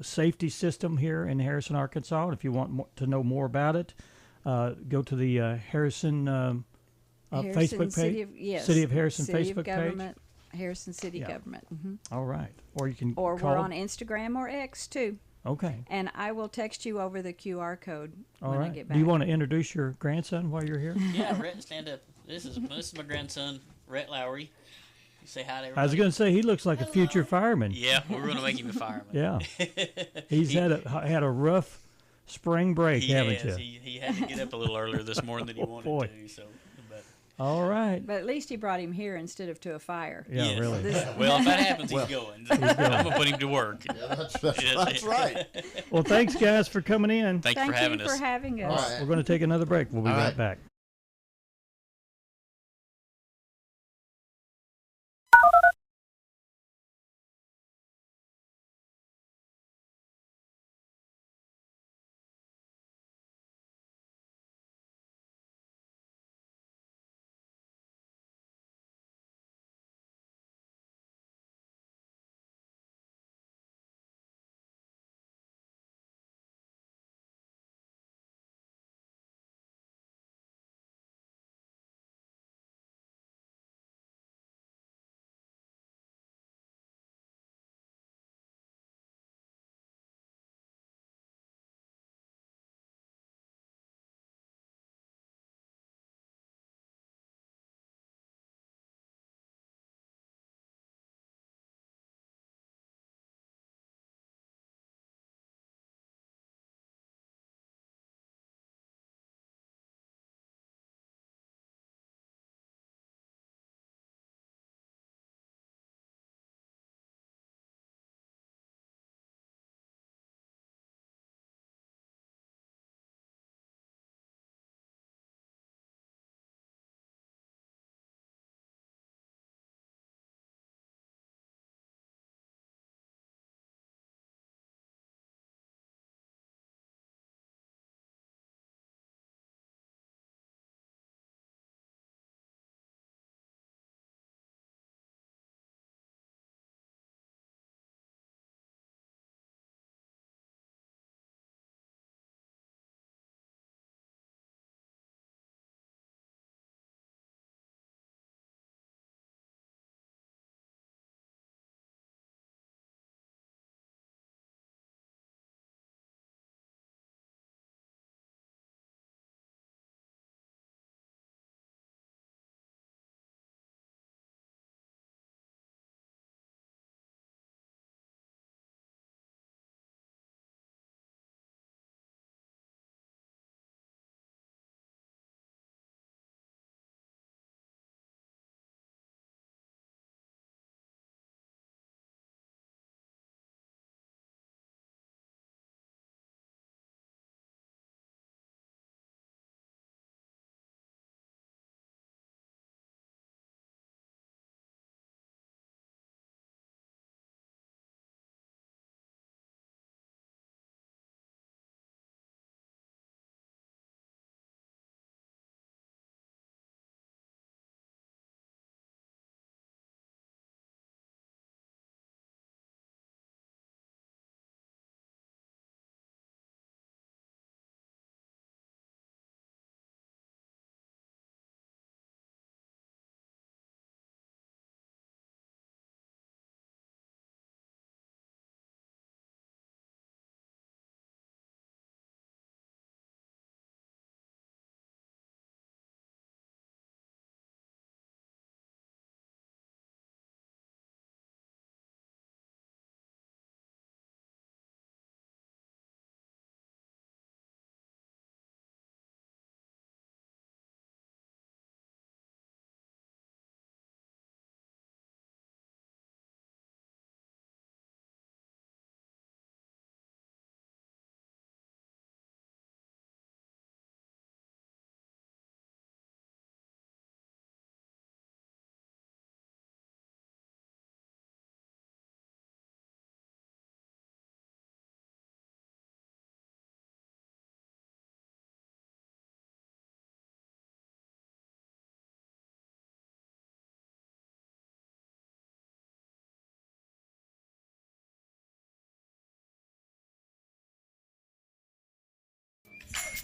safety system here in Harrison, Arkansas. And if you want to know more about it, go to the Harrison Facebook page. City of Harrison Facebook page. Harrison City Government. All right. Or you can Or call. we're on Instagram or X too. Okay. And I will text you over the QR code when I get back. Do you want to introduce your grandson while you're here? Yeah, Rhett, stand up. This is my grandson, Rhett Lowery. You say hi to everybody. I was going to say he looks like a future fireman. Yeah, we're going to make him a fireman. Yeah. He's had a rough spring break, haven't you? He had to get up a little earlier this morning than he wanted to. So, all right. But at least he brought him here instead of to a fire. Yeah, really. Well, if that happens, he's going. I'm going to put him to work. Yeah, that's right. Well, thanks, guys, for coming in. Thank you for having us. Thank you for having us. We're going to take another break. We'll be right back.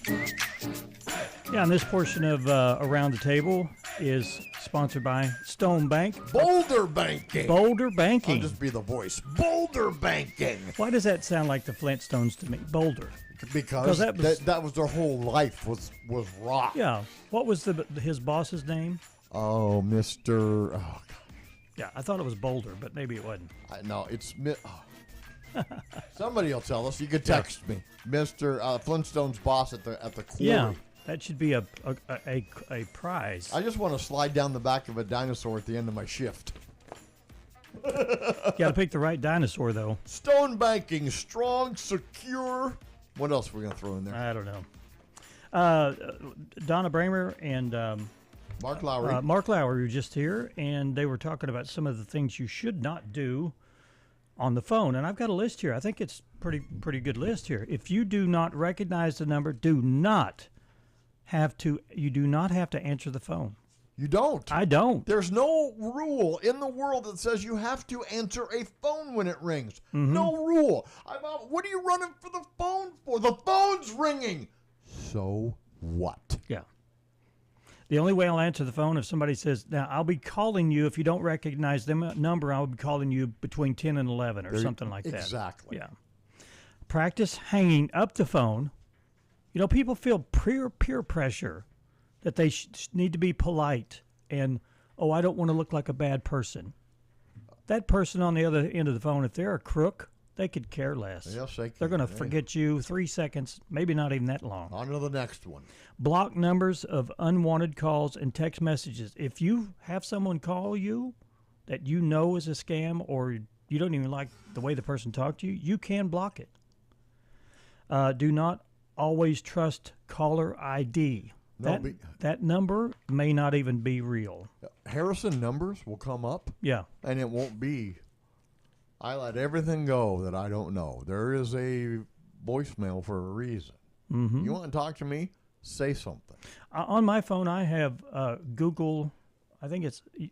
Yeah, and this portion of Around the Table is sponsored by Stone Bank. Boulder Banking. Boulder Banking. I'll just be the voice. Boulder Banking. Why does that sound like the Flintstones to me? Boulder. Because that was their whole life was rock. Yeah. What was his boss's name? Oh, Mr. Oh, God. Yeah, I thought it was Boulder, but maybe it wasn't. No, it's... Somebody will tell us. You could text me. Mr. Flintstone's boss at the quarry. Yeah, that should be a prize. I just want to slide down the back of a dinosaur at the end of my shift. You got to pick the right dinosaur, though. Stone Banking, strong, secure. What else are we going to throw in there? I don't know. Donna Braymer and Marc Lowery. Marc Lowery were just here, and they were talking about some of the things you should not do on the phone. And I've got a list here. I think it's pretty good list here. If you do not recognize the number, you do not have to answer the phone. You don't. I don't. There's no rule in the world that says you have to answer a phone when it rings. Mm-hmm. No rule. What are you running for the phone for? The phone's ringing. So what? Yeah. The only way I'll answer the phone if somebody says, now, I'll be calling you. If you don't recognize the number, I'll be calling you between 10 and 11 or something like that. Exactly. Yeah. Practice hanging up the phone. You know, people feel peer pressure that they need to be polite and, I don't want to look like a bad person. That person on the other end of the phone, if they're a crook, they could care less. Yes, they're going to forget you 3 seconds, maybe not even that long. On to the next one. Block numbers of unwanted calls and text messages. If you have someone call you that you know is a scam or you don't even like the way the person talked to you, you can block it. Do not always trust caller ID. That number may not even be real. Harrison numbers will come up. Yeah. And it won't be, I let everything go that I don't know. There is a voicemail for a reason. Mm-hmm. You want to talk to me? Say something. On my phone, I have Google. I think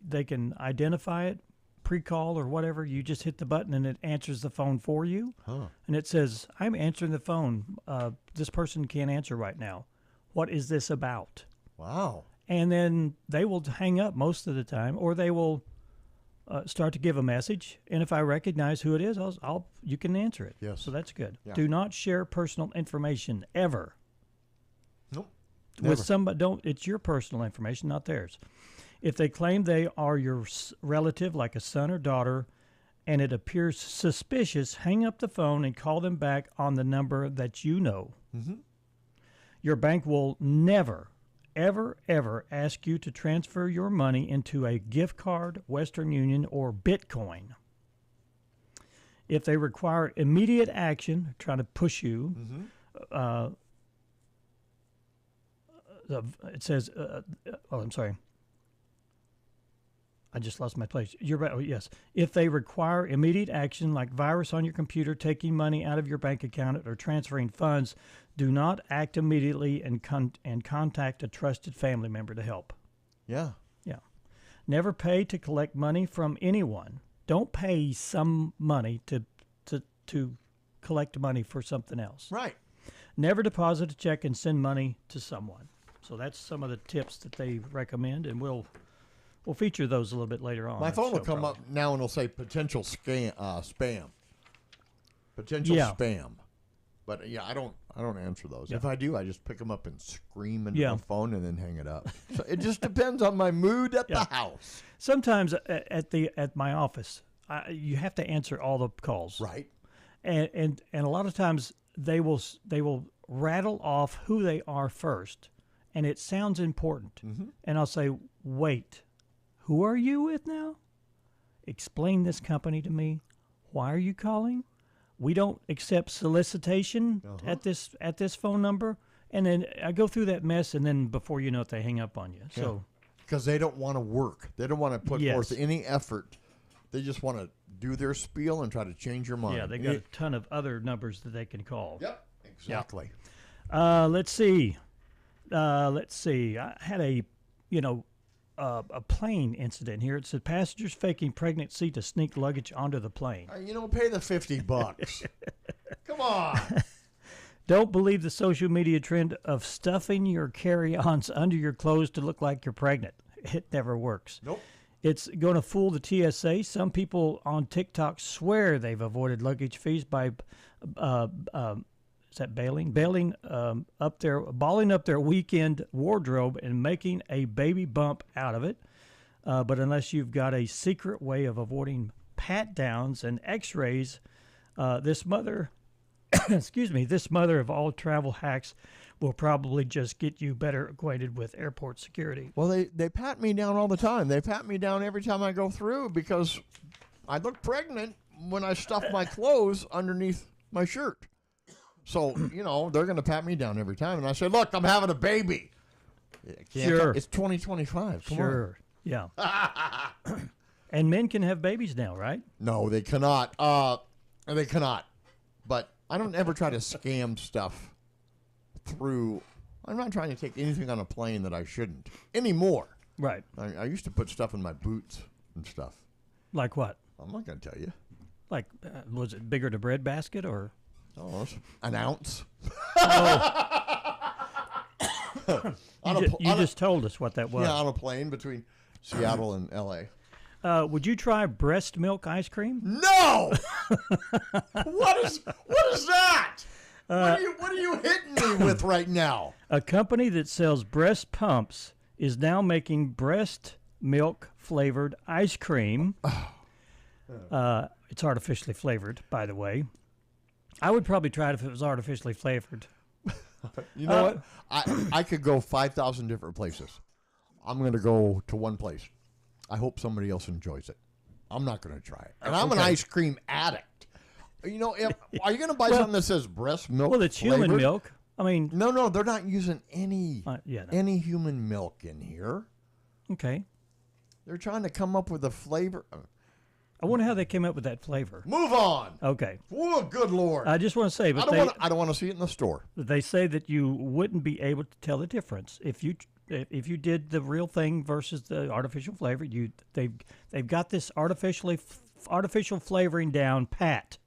they can identify it, pre-call or whatever. You just hit the button and it answers the phone for you. Huh. And it says, I'm answering the phone. This person can't answer right now. What is this about? Wow. And then they will hang up most of the time, or they will start to give a message. And if I recognize who it is, you can answer it. Yes. So that's good. Yeah. Do not share personal information ever. Nope. With somebody, it's your personal information, not theirs. If they claim they are your relative, like a son or daughter, and it appears suspicious, hang up the phone and call them back on the number that you know. Mm-hmm. Your bank will never, ever, ever ask you to transfer your money into a gift card, Western Union, or Bitcoin. If they require immediate action, trying to push you, it says, I'm sorry. I just lost my place. You're right. Oh, yes. If they require immediate action, like virus on your computer, taking money out of your bank account, or transferring funds, do not act immediately and contact a trusted family member to help. Yeah. Yeah. Never pay to collect money from anyone. Don't pay some money to collect money for something else. Right. Never deposit a check and send money to someone. So that's some of the tips that they recommend, and we'll feature those a little bit later on. My phone will come up now and it'll say potential spam. Potential spam. But yeah, I don't answer those. Yeah. If I do, I just pick them up and scream into the phone and then hang it up. So it just depends on my mood at the house. Sometimes at my office, you have to answer all the calls. Right. And a lot of times they will rattle off who they are first, and it sounds important. Mm-hmm. And I'll say, wait. Who are you with now? Explain this company to me. Why are you calling? We don't accept solicitation at this phone number. And then I go through that mess, and then before you know it, they hang up on you. Yeah. So because they don't want to work. They don't want to put forth any effort. They just want to do their spiel and try to change your mind. Yeah, they got a ton of other numbers that they can call. Yep, exactly. Let's see. I had a plane incident here. It said passengers faking pregnancy to sneak luggage onto the plane. Pay the $50. Come on. Don't believe the social media trend of stuffing your carry-ons under your clothes to look like you're pregnant. It never works. Nope. It's going to fool the TSA. Some people on TikTok swear they've avoided luggage fees by is that balling up balling up their weekend wardrobe and making a baby bump out of it. But unless you've got a secret way of avoiding pat downs and X-rays, this mother, this mother of all travel hacks will probably just get you better acquainted with airport security. Well, they pat me down all the time. They pat me down every time I go through because I look pregnant when I stuff my clothes underneath my shirt. So, they're going to pat me down every time. And I say, look, I'm having a baby. Sure. It's 2025. Come on. Yeah. And men can have babies now, right? No, they cannot. They cannot. But I don't ever try to scam stuff through. I'm not trying to take anything on a plane that I shouldn't anymore. Right. I used to put stuff in my boots and stuff. Like what? I'm not going to tell you. Like, was it bigger to bread basket or? Oh, an ounce. You just told us what that was. Yeah, on a plane between Seattle and L.A. Would you try breast milk ice cream? No! What is that? What are you hitting me with right now? A company that sells breast pumps is now making breast milk flavored ice cream. It's artificially flavored, by the way. I would probably try it if it was artificially flavored. You know what? I could go 5,000 different places. I'm going to go to one place. I hope somebody else enjoys it. I'm not going to try it. And I'm an ice cream addict. Are you going to buy something that says breast milk? Well, it's flavored? human milk. I mean, no, they're not using any no. any human milk in here. Okay. They're trying to come up with a flavor. I wonder how they came up with that flavor. Move on. Okay. Oh, good Lord. I just want to say, but I don't want to see it in the store. They say that you wouldn't be able to tell the difference if you did the real thing versus the artificial flavor. They've got this artificial flavoring down pat.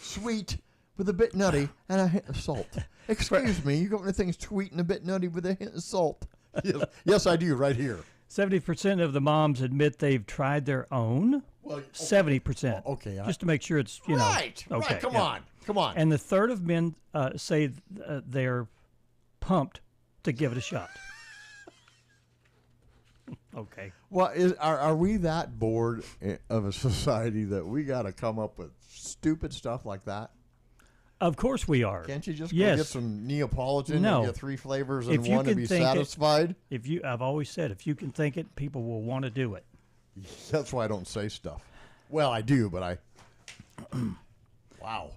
Sweet with a bit nutty and a hint of salt. Excuse me, you got me things sweet and a bit nutty with a hint of salt. Yes, I do, right here. 70% of the moms admit they've tried their own. Well, 70%. Okay. Just to make sure it's, Right. Okay. Right. Come on. And the third of men say they're pumped to give it a shot. Okay. Well, are we that bored of a society that we got to come up with stupid stuff like that? Of course we are. Can't you just go get some Neapolitan and get 3 flavors and one to be satisfied? I've always said, if you can think it, people will want to do it. That's why I don't say stuff. Well, I do, but I... Wow.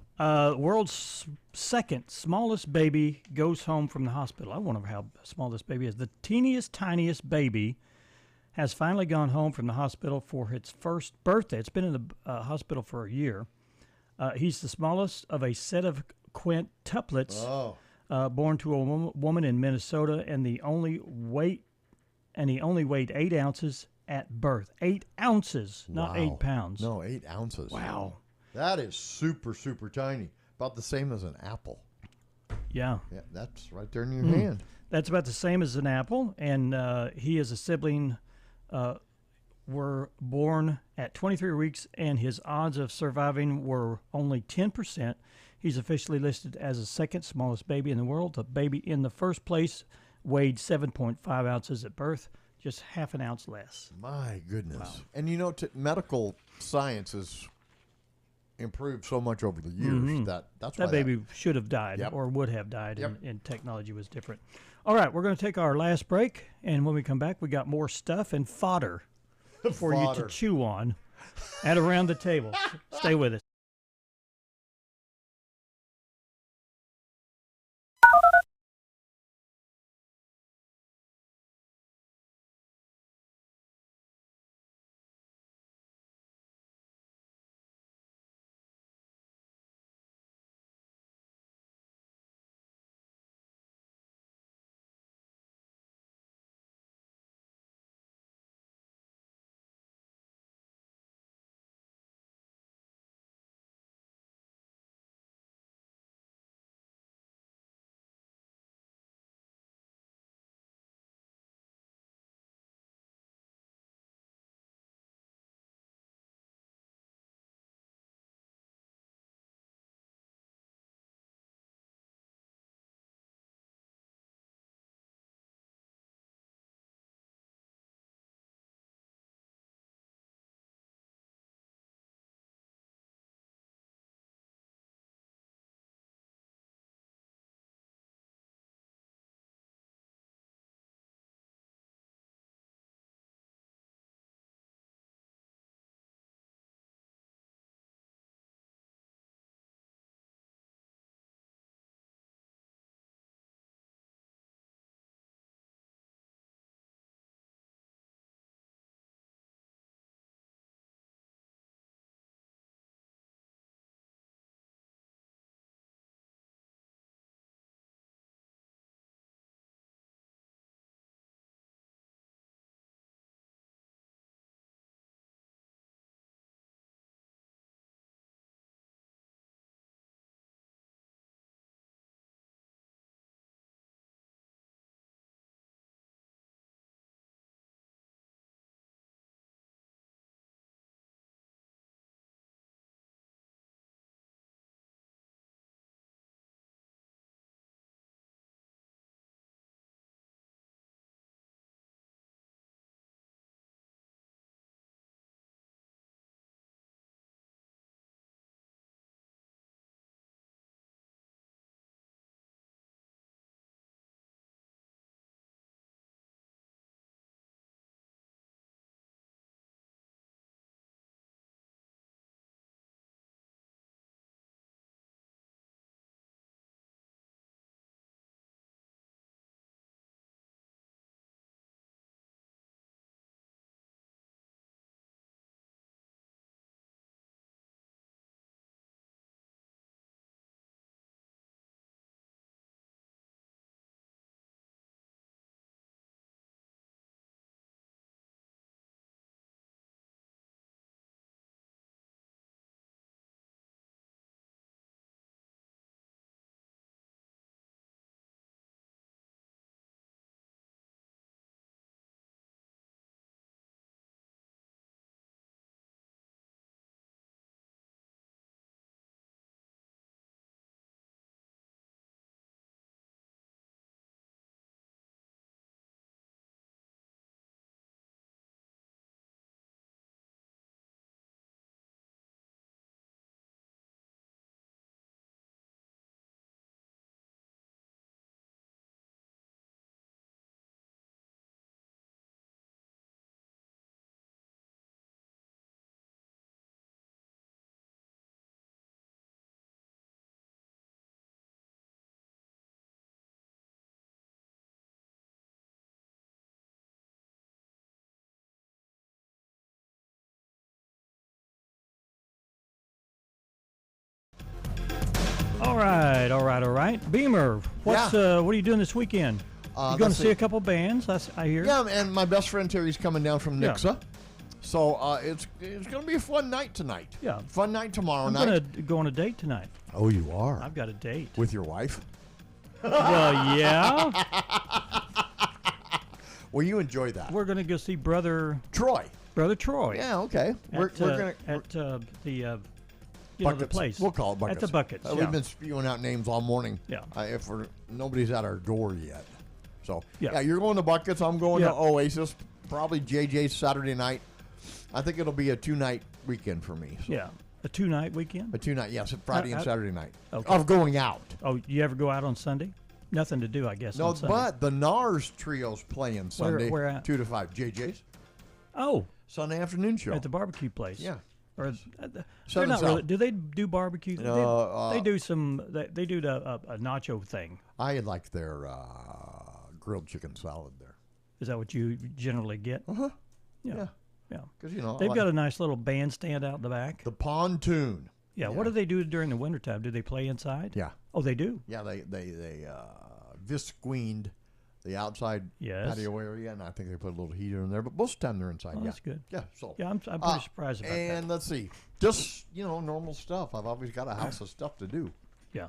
World's second smallest baby goes home from the hospital. I wonder how small this baby is. The tiniest baby has finally gone home from the hospital for its first birthday. It's been in the hospital for a year. He's the smallest of a set of quintuplets born to a woman in Minnesota, and he only weighed 8 ounces at birth. 8 ounces, not 8 pounds. No, 8 ounces. Wow. That is super, super tiny. About the same as an apple. Yeah. Yeah, that's right there in your hand. That's about the same as an apple, and he is a sibling. Were born at 23 weeks, and his odds of surviving were only 10%. He's officially listed as the second smallest baby in the world. The baby in the first place weighed 7.5 ounces at birth, just half an ounce less. My goodness. Wow. And medical science has improved so much over the years that's why that baby should have died or would have died, and technology was different. All right, we're going to take our last break, and when we come back, we got more stuff and fodder for you to chew on at Around the Table. Stay with us. All right. Beemer, what are you doing this weekend? You're going to see a couple bands, I hear. Yeah, and my best friend Terry's coming down from Nixa. So it's going to be a fun night tonight. Yeah. Fun night tomorrow night. I'm going to go on a date tonight. Oh, you are? I've got a date. With your wife? Well, yeah. Well, you enjoy that. We're going to go see Brother Troy. Yeah, okay. We're going to the Buckets. the place. We'll call it Buckets. At the Buckets. We've been spewing out names all morning. Yeah. If nobody's at our door yet. So, yeah, you're going to Buckets. I'm going to Oasis. Probably JJ's Saturday night. I think it'll be a 2-night weekend for me. So. Yeah. A 2-night weekend? A 2-night, yes. Friday and Saturday night. Okay. Of going out. Oh, you ever go out on Sunday? Nothing to do, I guess. No, on Sunday. but the NARS Trio's playing Sunday. Where at? 2 to 5. JJ's. Oh. Sunday afternoon show. At the barbecue place. Yeah. Or they're not really. Do they do barbecue? They do some. They do a nacho thing. I like their grilled chicken salad there. Is that what you generally get? Uh huh. Yeah. Because they've got a nice little bandstand out in the back. The pontoon. Yeah. What do they do during the wintertime? Do they play inside? Yeah. Oh, they do. Yeah. They visqueened the outside patio area, and I think they put a little heater in there. But most of the time they're inside. Oh, that's good. Yeah. So I'm pretty surprised about that. And let's see, just normal stuff. I've always got a house of stuff to do. Yeah.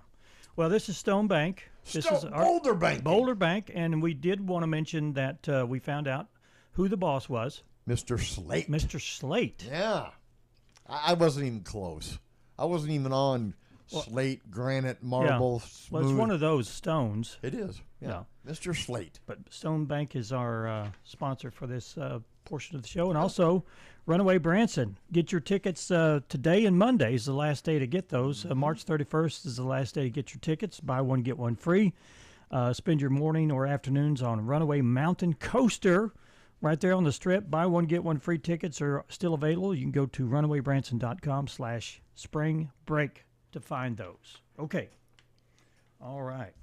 Well, this is Stone Bank. This is Boulder Bank. Boulder Bank, and we did want to mention that we found out who the boss was. Mr. Slate. Mr. Slate. Yeah. I wasn't even close. I wasn't even on slate, granite, marble, smooth. Well, it's one of those stones. It is. Yeah. Mr. Slate. But Stone Bank is our sponsor for this portion of the show. And also, Runaway Branson. Get your tickets today, and Monday is the last day to get those. March 31st is the last day to get your tickets. Buy one, get one free. Spend your morning or afternoons on Runaway Mountain Coaster right there on the Strip. Buy one, get one free. Tickets are still available. You can go to runawaybranson.com/spring break to find those. Okay. All right.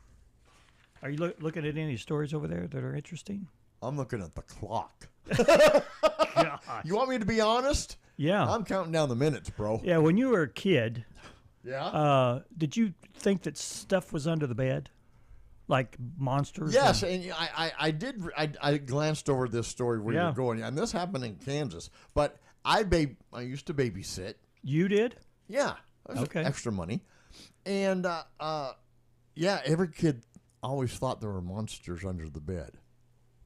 Are you looking at any stories over there that are interesting? I'm looking at the clock. You want me to be honest? Yeah. I'm counting down the minutes, bro. Yeah, when you were a kid, did you think that stuff was under the bed? Like monsters? Yes, and I did. I glanced over this story where you're going, and this happened in Kansas. But I used to babysit. You did? Yeah. Okay. Extra money. And, every kid always thought there were monsters under the bed.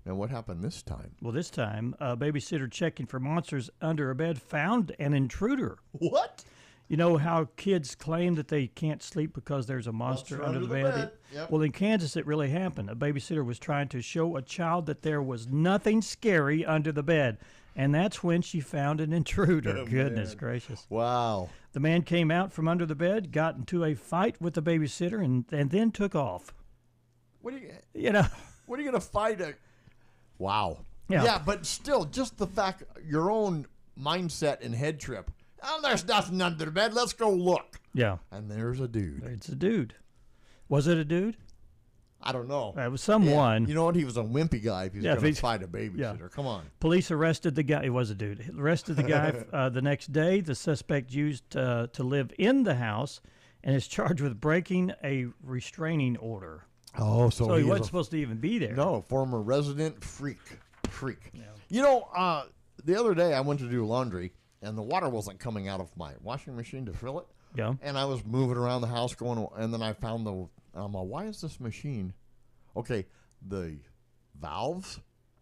Now, what happened this time? Well, this time, a babysitter checking for monsters under a bed found an intruder. What? You know how kids claim that they can't sleep because there's a monster under the bed? Yep. Well, in Kansas, it really happened. A babysitter was trying to show a child that there was nothing scary under the bed. And that's when she found an intruder. Oh, Goodness gracious. Wow. The man came out from under the bed, got into a fight with the babysitter, and then took off. What are you What are you going to fight? Wow. Yeah. Yeah, but still, just the fact, your own mindset and head trip. Oh, there's nothing under the bed. Let's go look. Yeah. And there's a dude. It's a dude. Was it a dude? I don't know. It was someone. Yeah. You know what? He was a wimpy guy if he's going to fight a babysitter. Yeah. Come on. Police arrested the guy. It was a dude. Arrested the guy the next day. The suspect used to live in the house and is charged with breaking a restraining order. Oh, so he wasn't supposed to even be there. No, former resident freak. Yeah. You know, the other day I went to do laundry, and the water wasn't coming out of my washing machine to fill it. Yeah. And I was moving around the house and then I found why is this machine? Okay, the valves.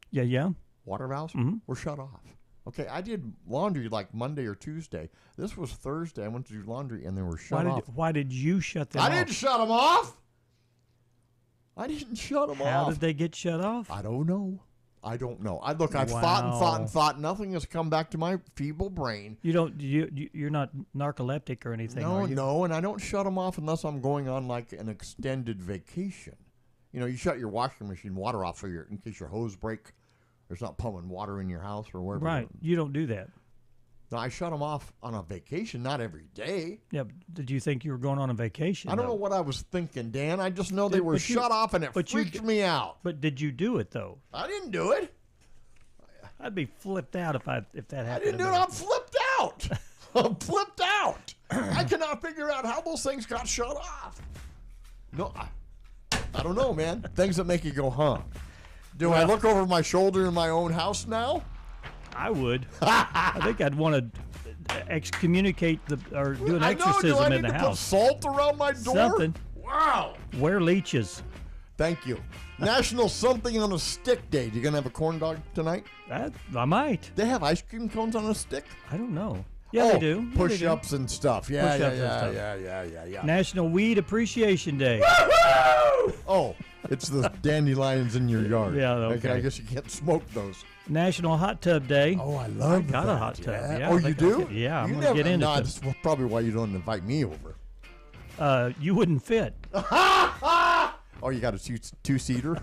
Yeah. Water valves were shut off. Okay, I did laundry like Monday or Tuesday. This was Thursday. I went to do laundry, and they were shut off. Why did you shut them off? I didn't shut them off. I didn't shut them off. How did they get shut off? I don't know. I thought and thought. Nothing has come back to my feeble brain. You're not narcoleptic or anything, are you? No, and I don't shut them off unless I'm going on like an extended vacation. You know, you shut your washing machine water off in case your hose break. There's not pumping water in your house or wherever. Right. You don't do that. No, I shut them off on a vacation, not every day. Yeah. Did you think you were going on a vacation? I don't know what I was thinking, Dan. I just know they were shut off, and it freaked me out. But did you do it though? I didn't do it. I'd be flipped out if that happened. I didn't do it. I'm flipped out. I'm flipped out. I cannot figure out how those things got shut off. No, I don't know, man. Things that make you go, huh? Do I look over my shoulder in my own house now? I would. I think I'd want to excommunicate or do an exorcism do I in need the to house. Put salt around my door? Something. Wow. Wear leeches. Thank you. National Something on a Stick Day. You gonna have a corn dog tonight? I might. They have ice cream cones on a stick? I don't know. Yeah, they do. Yeah, Push-ups and stuff. Yeah, Push-ups and stuff. yeah. National Weed Appreciation Day. Woo-hoo! Oh, it's the dandelions in your yard. Yeah, okay. I guess you can't smoke those. National Hot Tub Day. Oh, I love that. I got a hot tub. Yeah, oh, you do? Yeah, I'm going to get into it. That's probably why you don't invite me over. You wouldn't fit. Oh, you got a two-seater?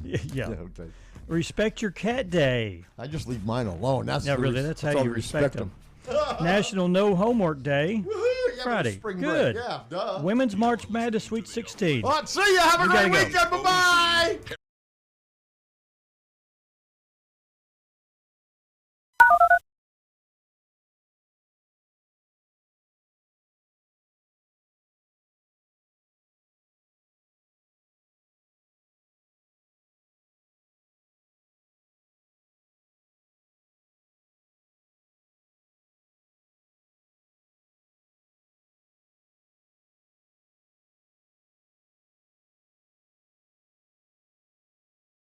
Yeah. Okay. Respect Your Cat Day. I just leave mine alone. That's That's how you respect them. National No Homework Day. Woohoo! Friday. Spring Good. break. Yeah, duh. Women's March Madness Sweet 16. Well, see you. Have a great weekend. Bye-bye.